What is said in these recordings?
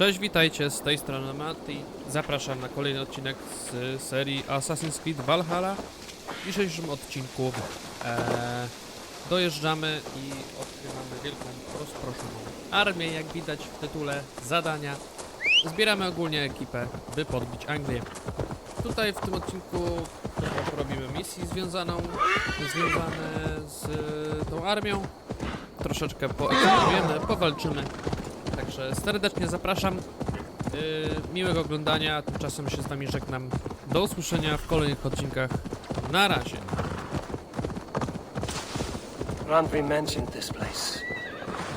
Cześć, witajcie, z tej strony Mati. Zapraszam na kolejny odcinek z serii Assassin's Creed Valhalla. W dzisiejszym odcinku dojeżdżamy i odkrywamy wielką, rozproszoną armię, jak widać w tytule zadania. Zbieramy ogólnie ekipę, by podbić Anglię. Tutaj w tym odcinku robimy misję związane z tą armią. Troszeczkę poeksplorujemy, powalczymy. Także serdecznie zapraszam. Miłego oglądania. Tymczasem się z wami żegnam. Do usłyszenia w kolejnych odcinkach. Na razie. Randry mentioned this place.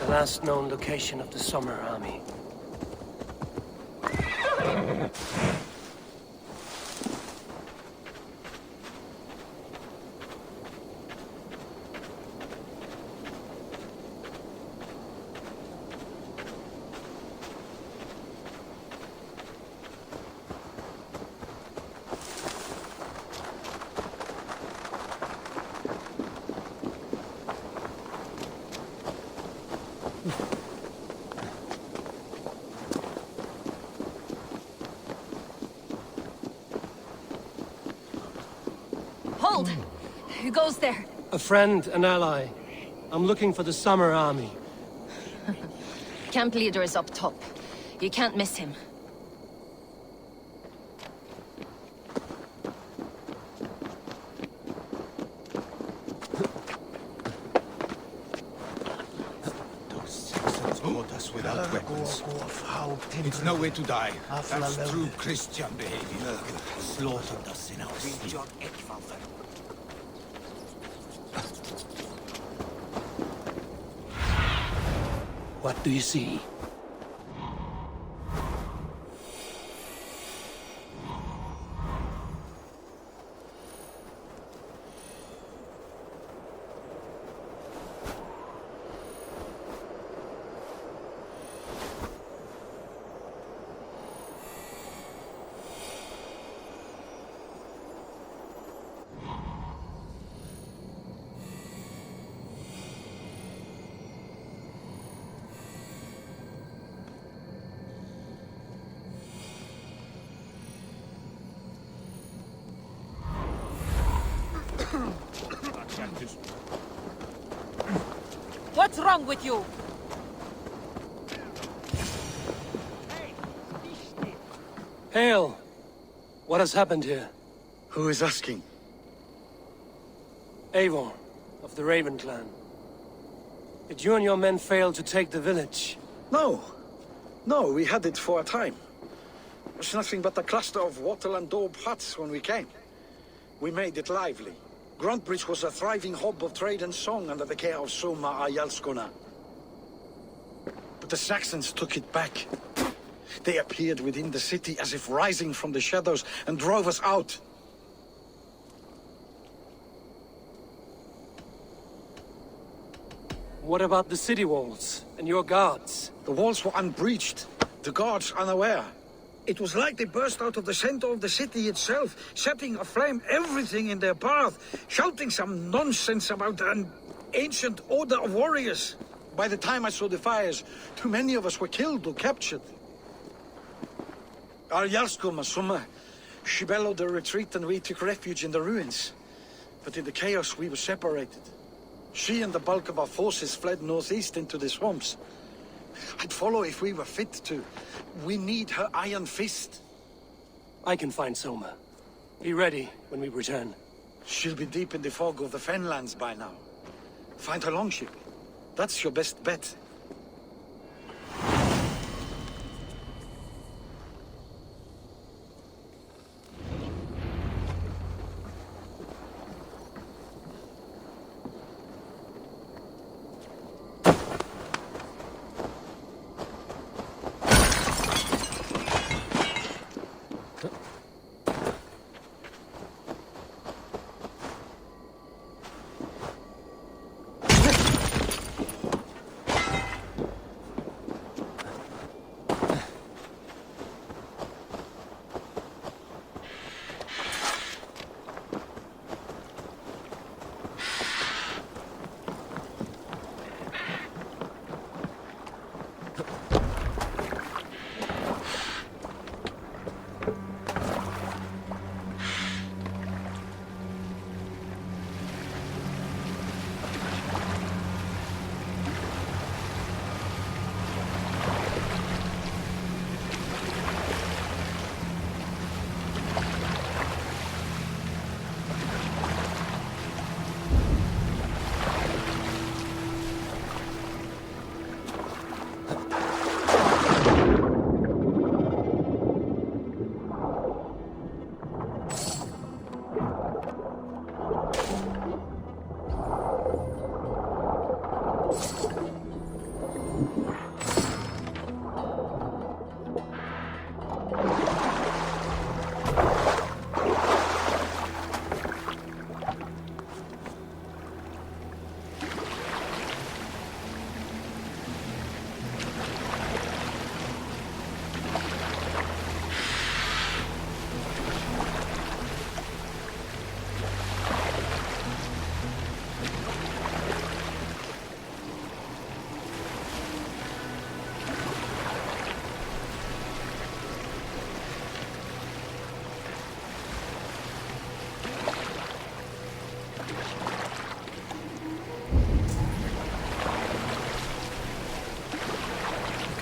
The last known location of the Summer Army. Hold! Who goes there? A friend, an ally. I'm looking for the Summer Army. Camp leader is up top. You can't miss him. Those Saxons caught us without weapons. It's no way to die. That's true Christian behavior. Slaughtered us in our sleep. What do you see? What's wrong with you? Hail! What has happened here? Who is asking? Eivor, of the Raven clan. Did you and your men fail to take the village? No. No, we had it for a time. It was nothing but a cluster of wattle and daub huts when we came. We made it lively. Gruntbridge was a thriving hub of trade and song under the care of Soma Ayalskona. But the Saxons took it back. They appeared within the city as if rising from the shadows and drove us out. What about the city walls and your guards? The walls were unbreached, the guards unaware. It was like they burst out of the center of the city itself, setting aflame everything in their path, shouting some nonsense about an ancient order of warriors. By the time I saw the fires, too many of us were killed or captured. Arjalsko Masuma, she bellowed a retreat and we took refuge in the ruins. But in the chaos we were separated. She and the bulk of our forces fled northeast into the swamps. I'd follow if we were fit to. We need her iron fist. I can find Soma. Be ready when we return. She'll be deep in the fog of the Fenlands by now. Find her longship. That's your best bet.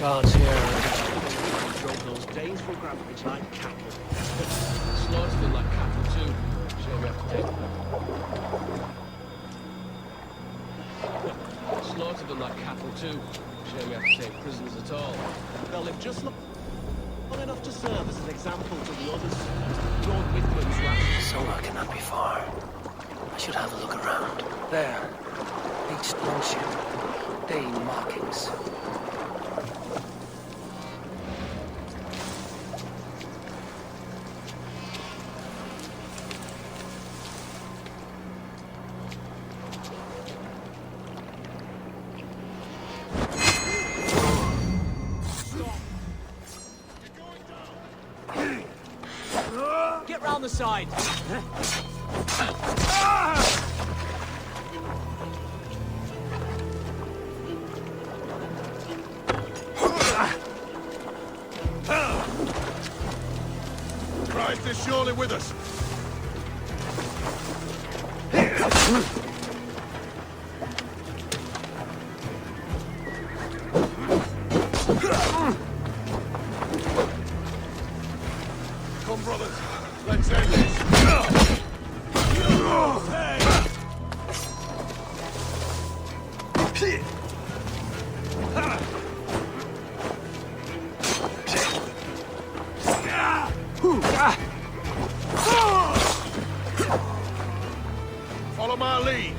guards here. Drove those Danes from Grabbage like cattle. Slaughtered them like cattle too. Shame we have to take. Slaughtered them like cattle too. Shame we have to take prisoners at all. They'll live just long enough to serve as an example to the others. Lord Wickham's wrath. Soma cannot be far. I should have a look around. There. Beached longship. Dane markings. Get round the side. Christ is surely with us. Come, brothers. Let's end this. Follow my lead.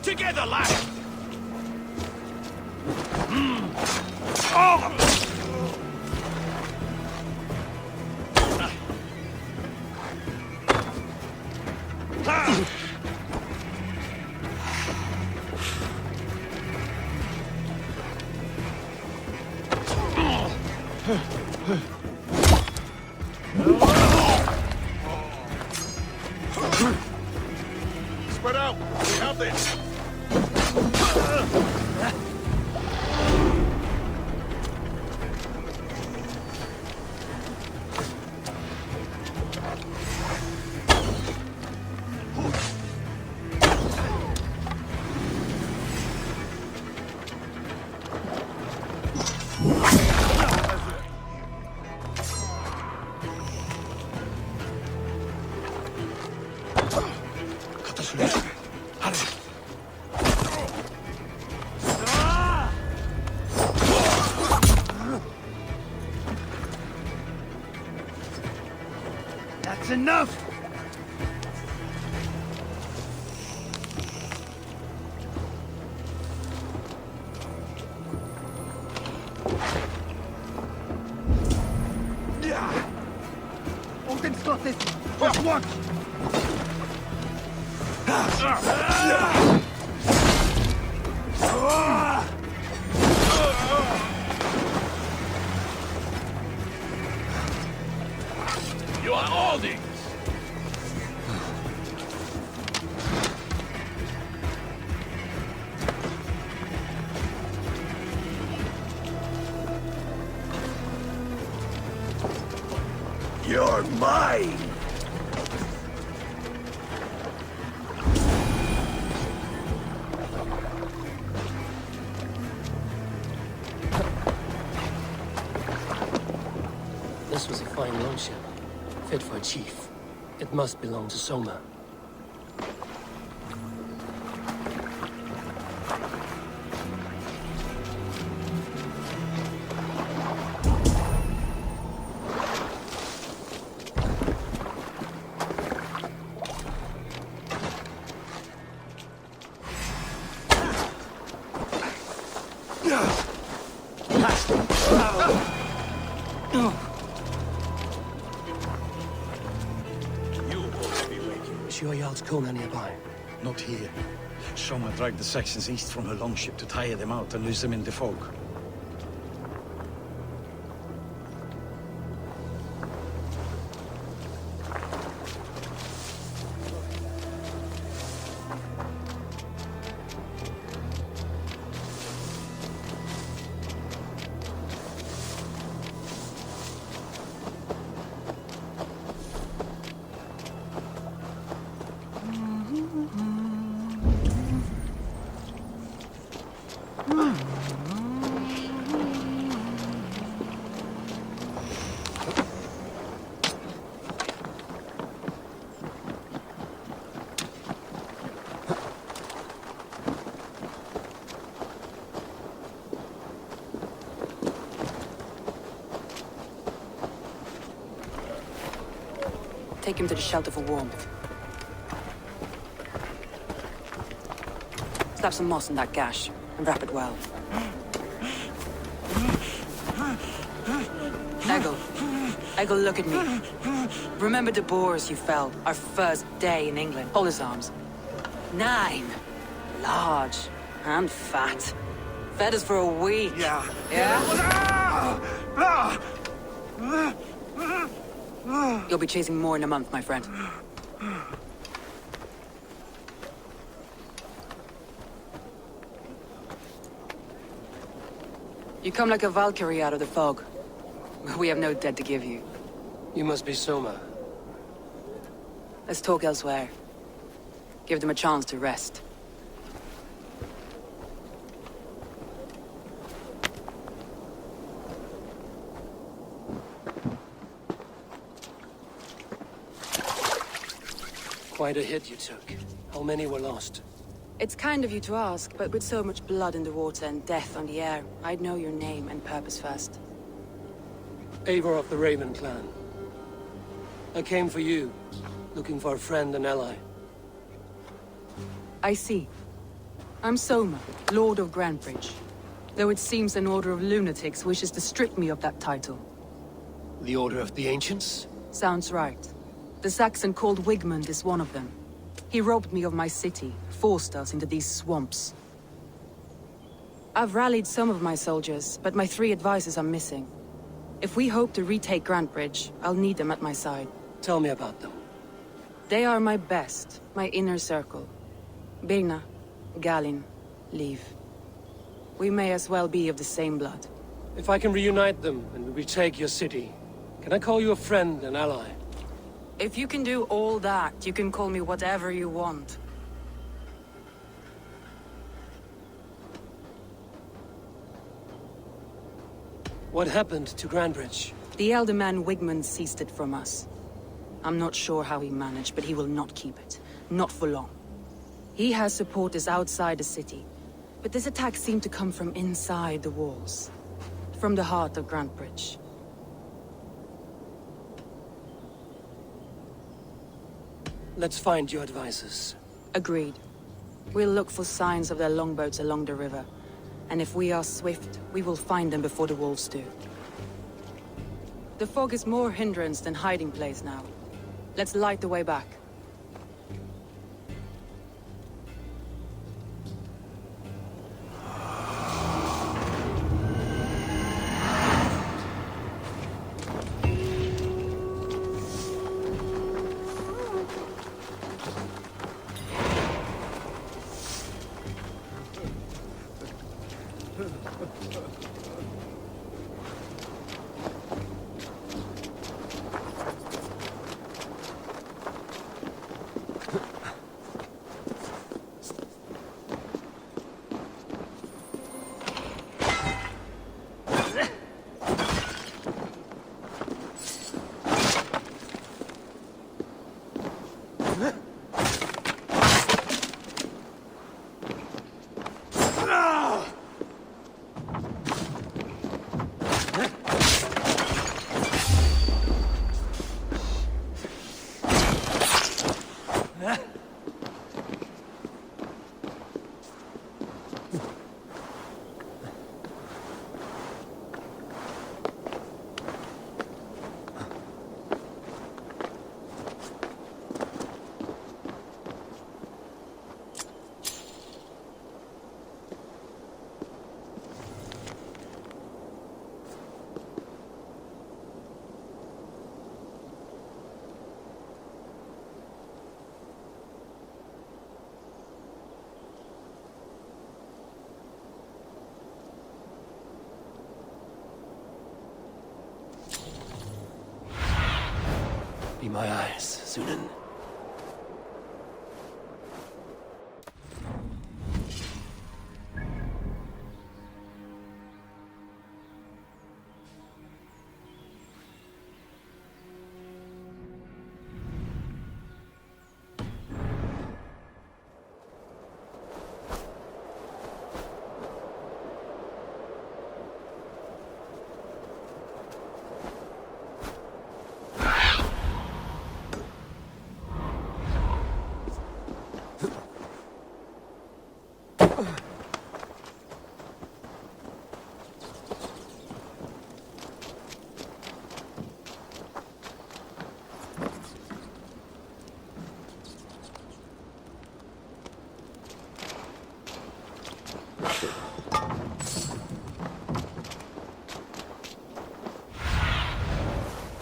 Together, lad! Spread out! We have this! That's enough! Odin's got this! Just watch! You are Aldings! You're mine! This was a fine longship. Fit for a chief. It must belong to Soma. Is your yard's Kona nearby? Not here. Soma dragged the Saxons east from her longship to tire them out and lose them in the fog. take him to the shelter for warmth. Slap some moss in that gash, and wrap it well. Eggle, look at me. Remember the boars you felled, our first day in England? Hold his arms. 9. Large and fat. Fed us for a week. Yeah. Yeah? You'll be chasing more in a month, my friend. You come like a Valkyrie out of the fog. We have no debt to give you. You must be Soma. Let's talk elsewhere. Give them a chance to rest. Quite a hit you took. How many were lost? It's kind of you to ask, but with so much blood in the water and death on the air, I'd know your name and purpose first. Eivor of the Raven clan. I came for you, looking for a friend and ally. I see. I'm Soma, Lord of Grantbridge. Though it seems an order of lunatics wishes to strip me of that title. The Order of the Ancients? Sounds right. The Saxon called Wigmund is one of them. He robbed me of my city, forced us into these swamps. I've rallied some of my soldiers, but my 3 advisors are missing. If we hope to retake Grantbridge, I'll need them at my side. Tell me about them. They are my best, my inner circle. Birna, Galin, Liv. We may as well be of the same blood. If I can reunite them and we retake your city, can I call you a friend and ally? If you can do all that, you can call me whatever you want. What happened to Grantbridge? The elder man Wigmund seized it from us. I'm not sure how he managed, but he will not keep it. Not for long. He has supporters outside the city, but this attack seemed to come from inside the walls. From the heart of Grantbridge. Let's find your advisors. Agreed. We'll look for signs of their longboats along the river. And if we are swift, we will find them before the wolves do. The fog is more hindrance than hiding place now. Let's light the way back. Be my eyes, Sunan.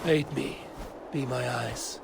Aid me. Be my eyes.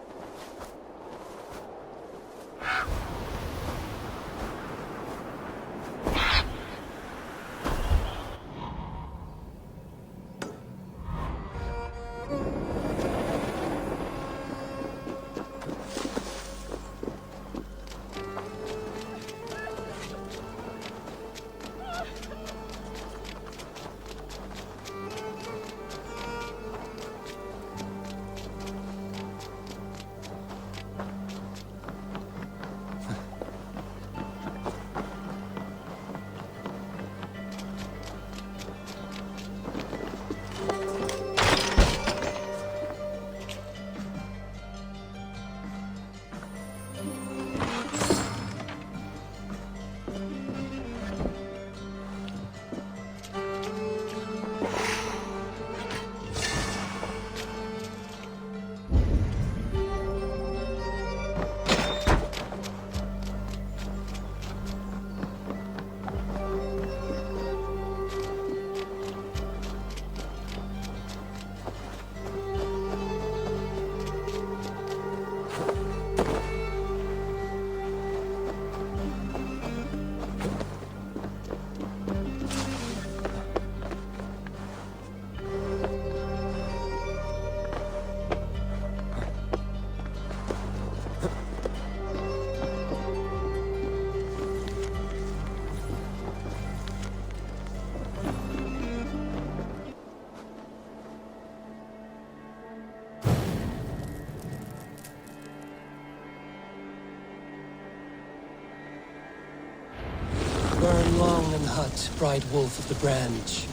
Burn long and hut, bright wolf of the branch,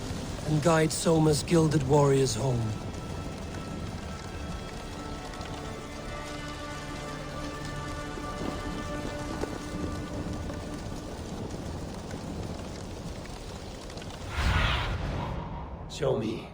and guide Soma's gilded warriors home. Show me.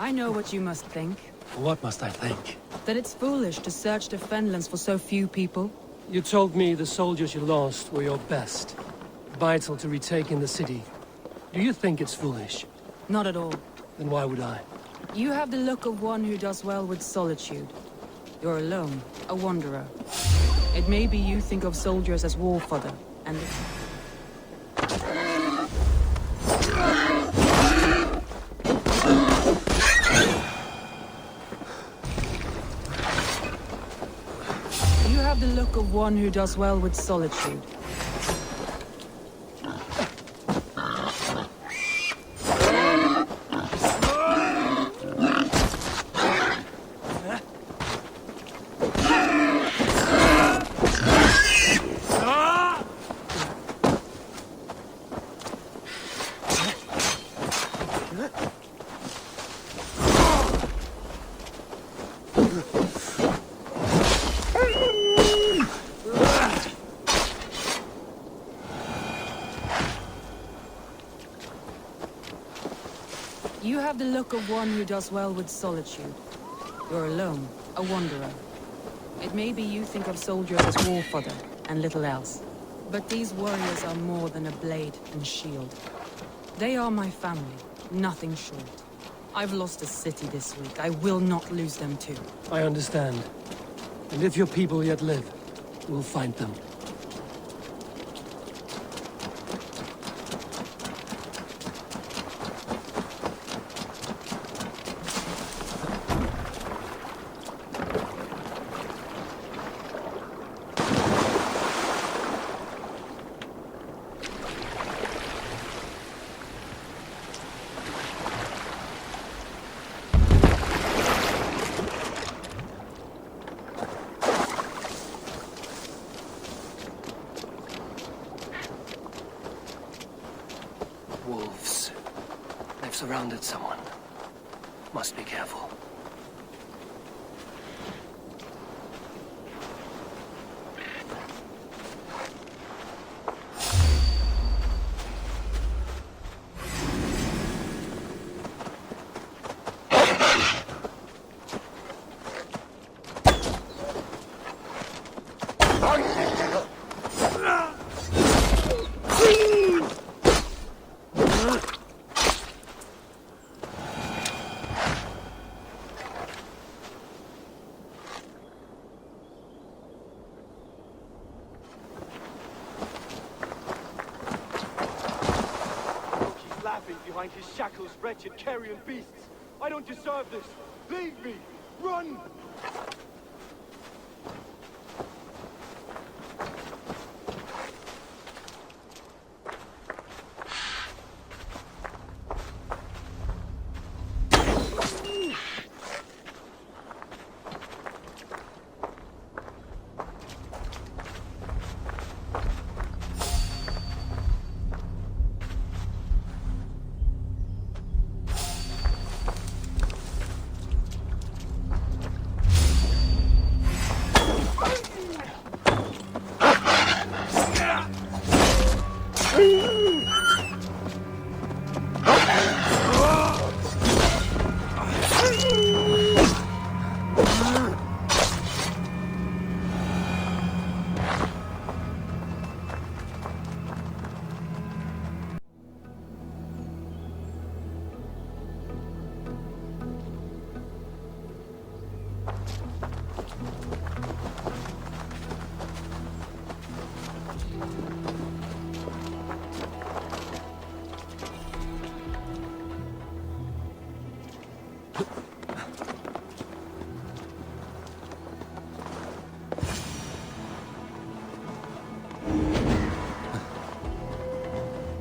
I know what you must think. What must I think? That it's foolish to search the Fenlands for so few people. You told me the soldiers you lost were your best. Vital to retaking the city. Do you think it's foolish? Not at all. Then why would I? You have the look of one who does well with solitude. You're alone, a wanderer. It may be you think of soldiers as war fodder, and... You have the look of one who does well with solitude. You have the look of one who does well with solitude. You're alone, a wanderer. It may be you think of soldiers as war fodder, and little else. But these warriors are more than a blade and shield. They are my family, nothing short. I've lost a city this week. I will not lose them too. I understand. And if your people yet live, we'll find them. surrounded someone. Must be careful. Behind his shackles, wretched carrion beasts. I don't deserve this. Leave me. Run!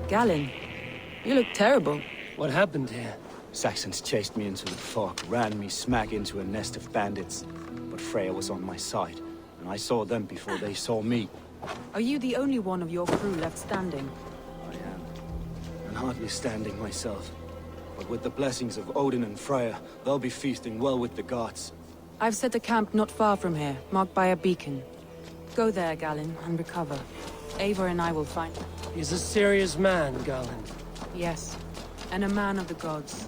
Galen, you look terrible. What happened here? Saxons chased me into the fog, ran me smack into a nest of bandits. But Freya was on my side, and I saw them before they saw me. Are you the only one of your crew left standing? I am. And hardly standing myself. But with the blessings of Odin and Freya, they'll be feasting well with the gods. I've set a camp not far from here, marked by a beacon. Go there, Galen, and recover. Eivor and I will find you. He's a serious man, Garland. Yes, and a man of the gods.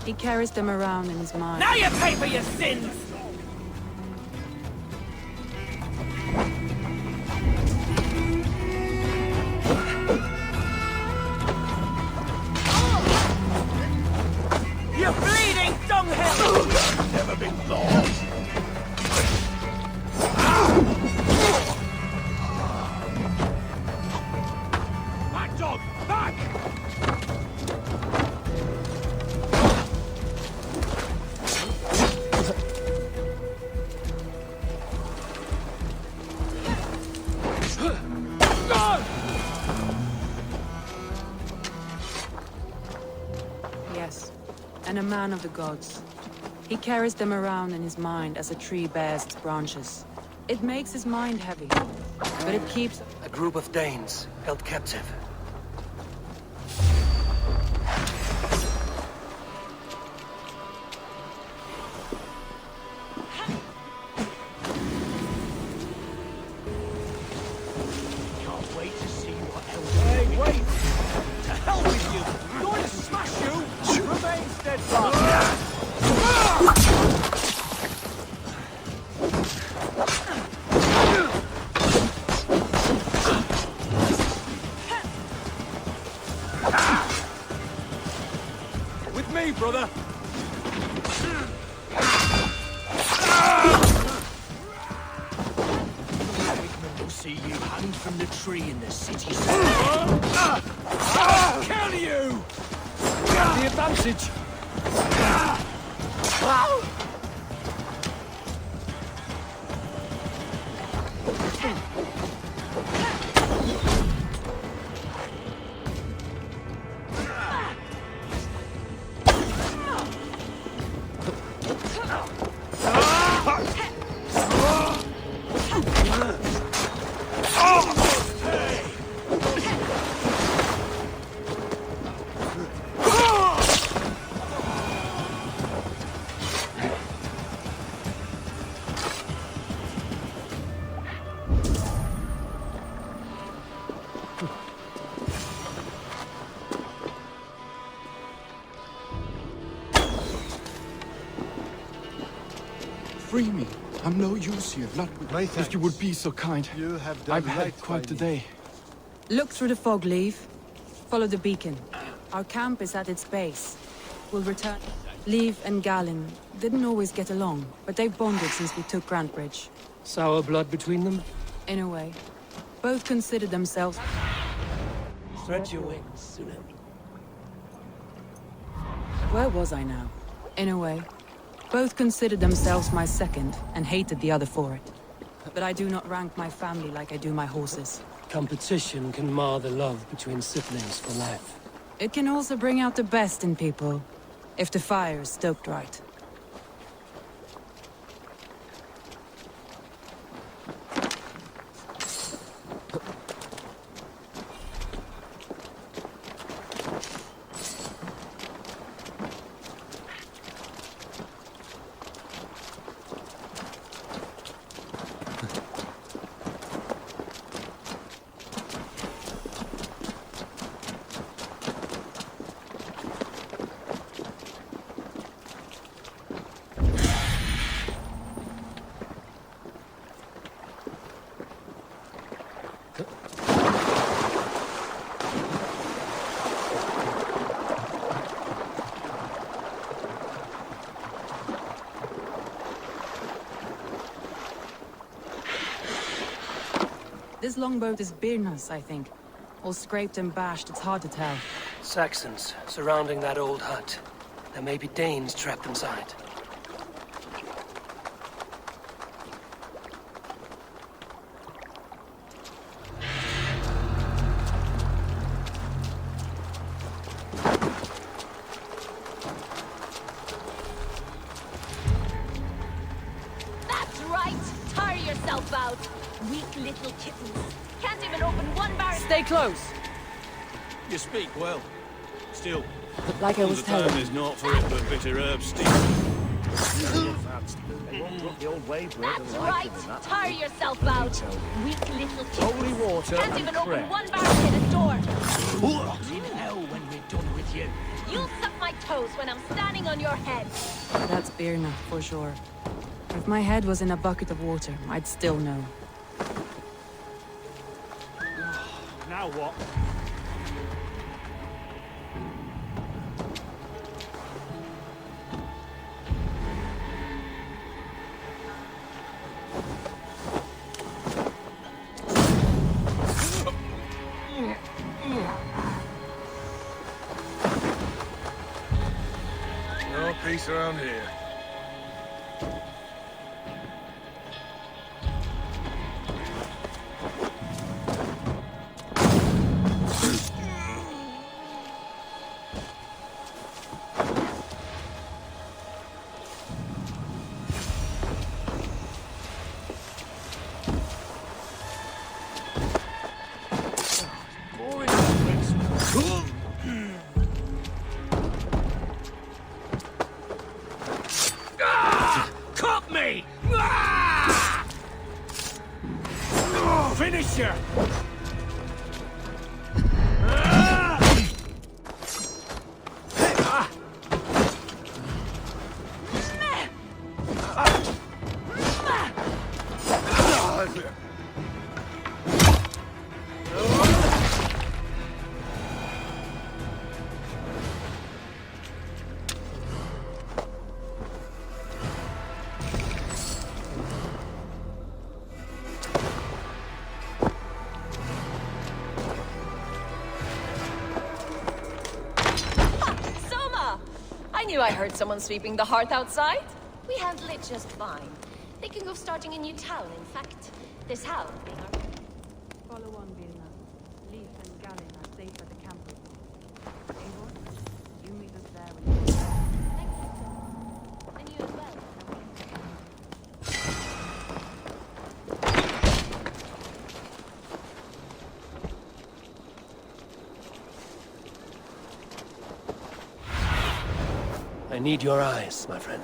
He carries them around in his mind. Now you pay for your sins! You bleeding dunghill! Never been thought. Back, dog! Back! Yes, and a man of the gods. He carries them around in his mind as a tree bears its branches. It makes his mind heavy, but it keeps... A group of Danes held captive. Can't wait to see what else. Hey, wait! To hell with you! Going to smash you! Remain steadfast! With me, brother! Wigman will see you hanged from the tree in the city centre. Kill you! Got the advantage! free me. I'm no use here. Not if you would be so kind. You have done I've had quite the day. Look through the fog, Leave. Follow the beacon. Our camp is at its base. We'll return. Leave and Galen didn't always get along, but they've bonded since we took Grantbridge. Sour blood between them? In a way. Both considered themselves... Spread your wings, Sunan. Where was I now? In a way. Both considered themselves my second, and hated the other for it. But I do not rank my family like I do my horses. Competition can mar the love between siblings for life. It can also bring out the best in people, if the fire is stoked right. This longboat is Birna's, I think. All scraped and bashed, it's hard to tell. Saxons surrounding that old hut. There may be Danes trapped inside. That's right! Tire yourself out! Weak little kittens. Can't even open one barrel. Stay close! You speak well. Still, Like I was telling you. is not for it but bitter herbs, Steve. That's right! Tire yourself out! Weak little kittens. Holy water Can't and even open prayer. one barricade a door. In hell when we're done with you. You'll suck my toes when I'm standing on your head. That's Birna, for sure. If my head was in a bucket of water, I'd still know. Now what? No peace around here. Cut me! Finish you! Soma! I knew I heard someone sweeping the hearth outside. We handle it just fine. Thinking of starting a new town, in fact. This house being our... Follow on, Birna. Leif and Galen are safe at the camp with me. Eivor, you meet us there when you... Thank you. And you as well. I need your eyes, my friend.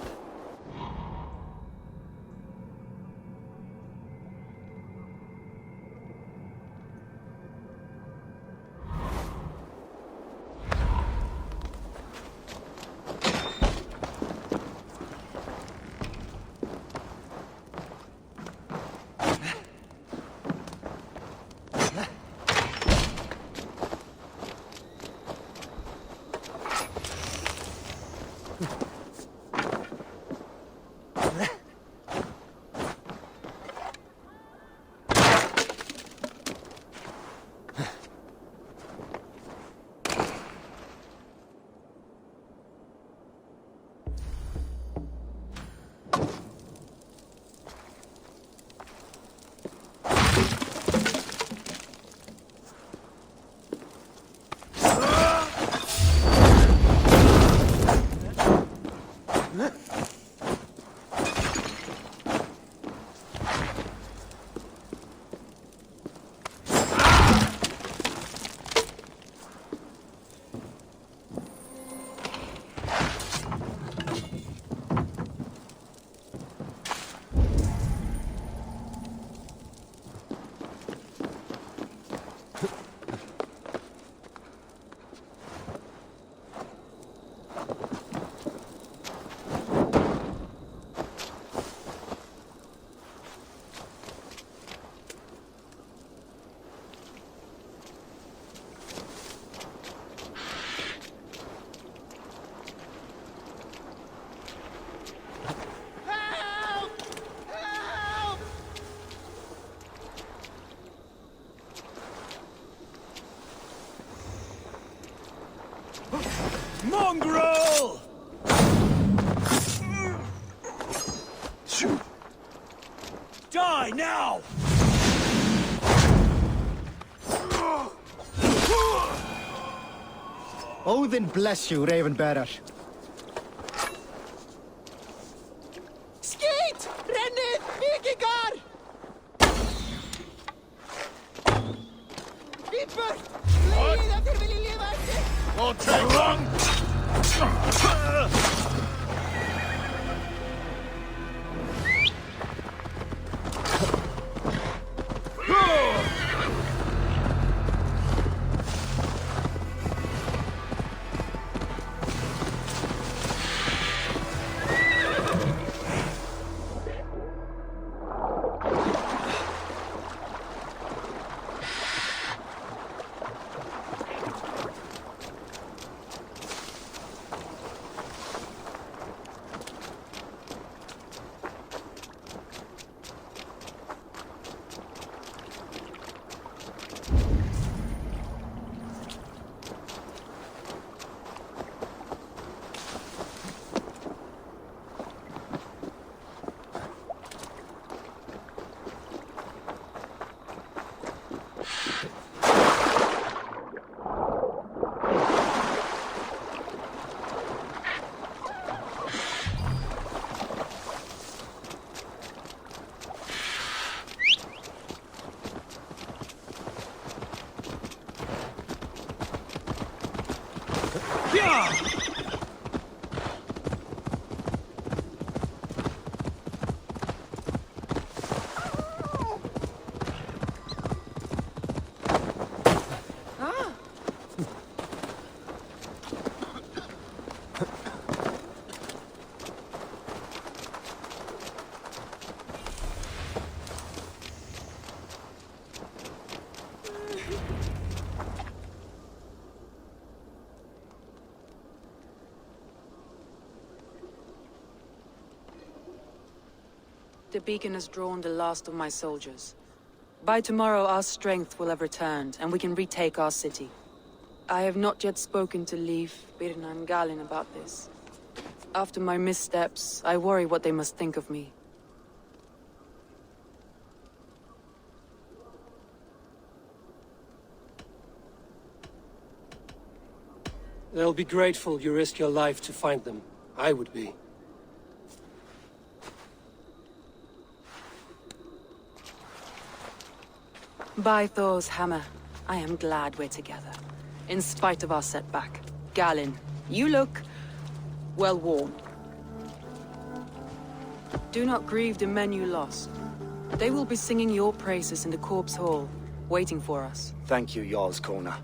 Mongrel! Die now! Odin bless you, Raven Bearer. Skeet! Renne! Vikingar! Vippert! Fly att er vill leva inte! The beacon has drawn the last of my soldiers. By tomorrow our strength will have returned, and we can retake our city. I have not yet spoken to Leif, Birna and Galin about this. After my missteps, I worry what they must think of me. They'll be grateful you risk your life to find them. I would be. By Thor's hammer, I am glad we're together. In spite of our setback. Galin, you look... well worn. Do not grieve the men you lost. They will be singing your praises in the corpse hall, waiting for us. Thank you, Jarl's Kona.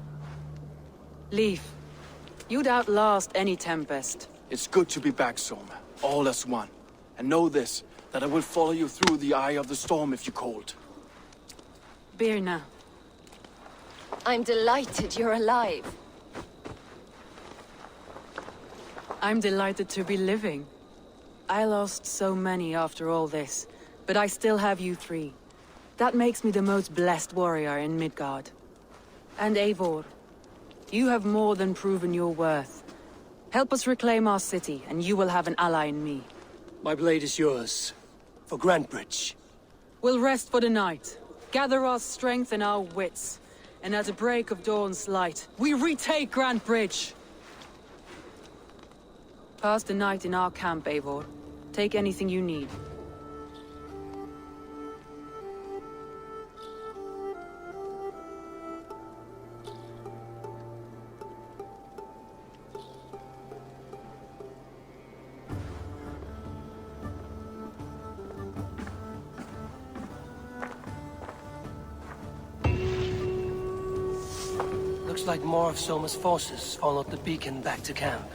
Leif, you'd outlast any tempest. It's good to be back, Soma. All as one. And know this, that I will follow you through the eye of the storm if you called. Birna, I'm delighted you're alive. I'm delighted to be living. I lost so many after all this, but I still have you three. That makes me the most blessed warrior in Midgard. And Eivor, you have more than proven your worth. Help us reclaim our city, and you will have an ally in me. My blade is yours. For Grantbridge. We'll rest for the night, gather our strength and our wits, and at the break of dawn's light, we retake Grantbridge! Pass the night in our camp, Eivor. Take anything you need. Looks like more of Soma's forces followed the beacon back to camp.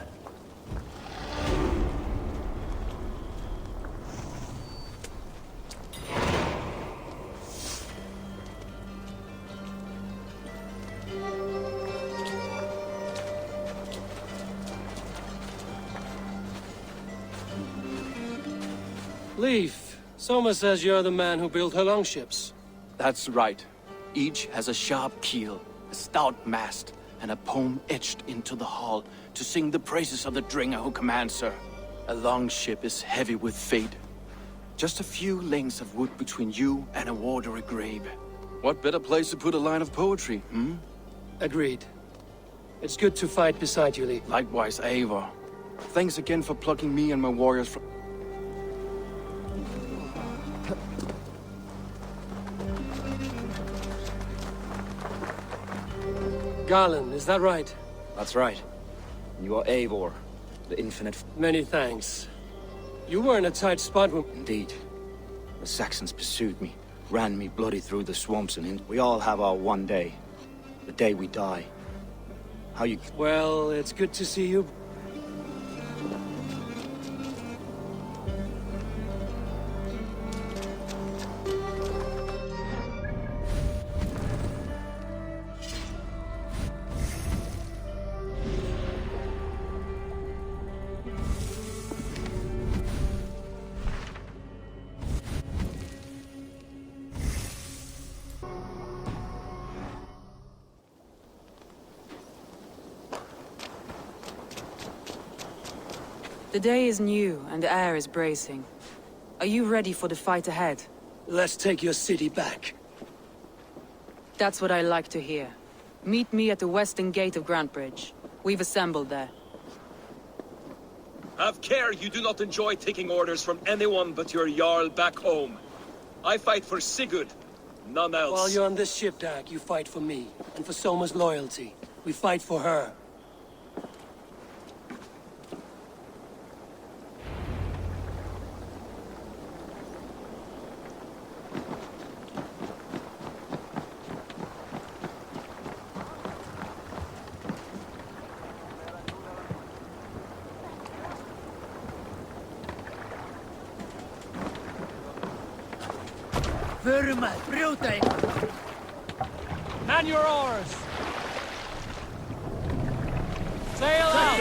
Leif, Soma says you're the man who built her longships. That's right. Each has a sharp keel, a stout mast, and a poem etched into the hull to sing the praises of the Dringer who commands her. A long ship is heavy with fate. Just a few lengths of wood between you and a watery grave. What better place to put a line of poetry, hmm? Agreed. It's good to fight beside you, Lee. Likewise, Eivor. Thanks again for plucking me and my warriors from... Garland, is that right? That's right. You are Eivor, the infinite... Many thanks. You were in a tight spot when... Indeed. The Saxons pursued me, ran me bloody through the swamps, and we all have our one day. The day we die. How you... Well, it's good to see you. The day is new, and the air is bracing. Are you ready for the fight ahead? Let's take your city back. That's what I like to hear. Meet me at the western gate of Grantbridge. We've assembled there. Have care you do not enjoy taking orders from anyone but your Jarl back home. I fight for Sigurd, none else. While you're on this ship, Dag, you fight for me, and for Soma's loyalty. We fight for her. Man your oars! Sail out!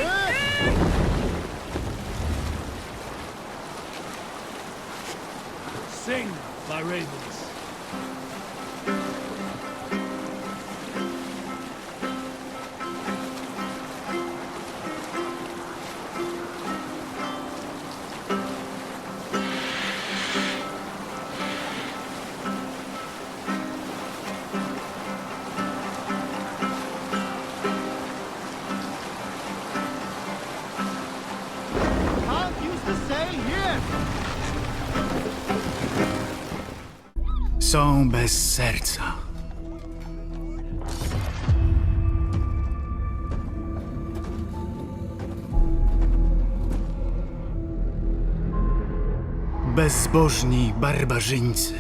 Sing, my ravens. Can't use the sail here! Są bez serca. Bezbożni barbarzyńcy.